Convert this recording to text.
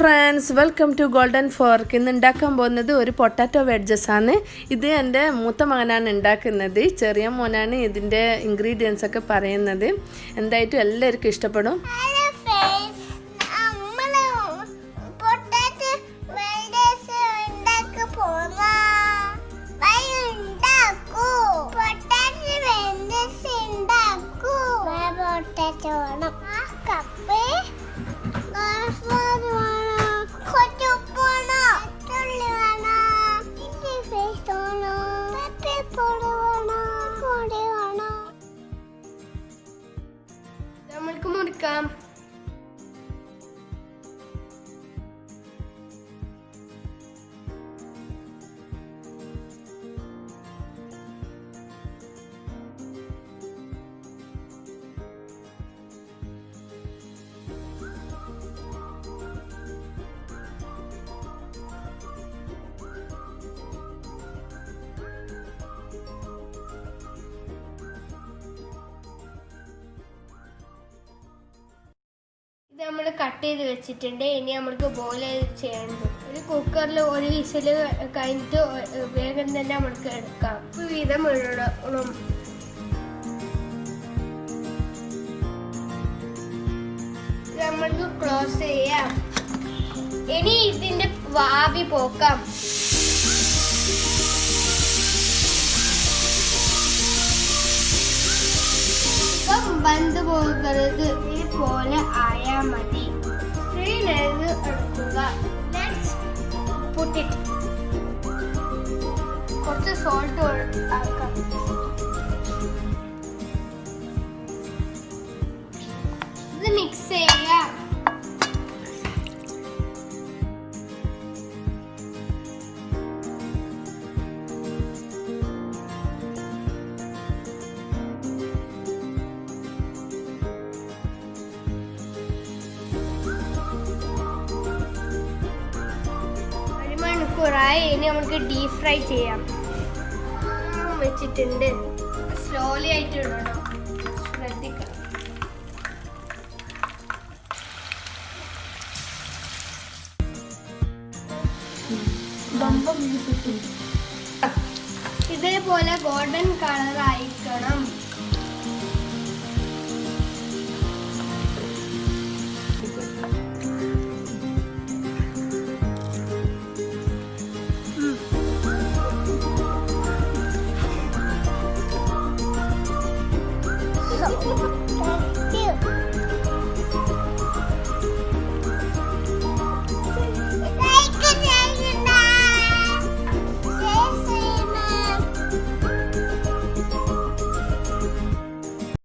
Friends, welcome to golden fork. ഇന്ന് ഉണ്ടാക്കാൻ പോകുന്നത് ഒരു പൊട്ടാറ്റോ വെഡ്ജസ് ആണ്. ഇത് എൻ്റെ മൂത്ത മകനാണ് ഉണ്ടാക്കുന്നത്. ചെറിയ മോനാണ് ഇതിൻ്റെ ഇൻഗ്രീഡിയൻസ് ഒക്കെ പറയുന്നത്. എന്തായിട്ടും എല്ലാവർക്കും ഇഷ്ടപ്പെടും. നമ്മൾക്ക് മുറിക്കാം. ഇത് നമ്മൾ കട്ട് ചെയ്ത് വെച്ചിട്ടുണ്ട്. ഇനി നമ്മൾക്ക് ബോയിൽ ചെയ്യണം. ഒരു കുക്കറിൽ ഒരു വിസിൽ കഴിഞ്ഞിട്ട് വേഗം തന്നെ നമ്മൾക്ക് എടുക്കാം. വീതം ഇടണം. നമ്മൾക്ക് ക്ലോസ് ചെയ്യാം. ഇനി ഇതിന്റെ ആവി പോക്കാം. ബന്ധ പോകരുത്. ഇതുപോലെ ആയാൽ മതി. എടുക്കുക. കുറച്ച് സോൾട്ട് ആക്കാം. ഇത് മിക്സ് ചെയ്യാം. ഇനി നമുക്ക് ഡീപ് ഫ്രൈ ചെയ്യാം. വെച്ചിട്ടുണ്ട്. സ്ലോലി ആയിട്ട് ഇടണം. ശ്രദ്ധിക്കണം. ഇതേപോലെ ഗോൾഡൻ കളർ ആയിരിക്കണം.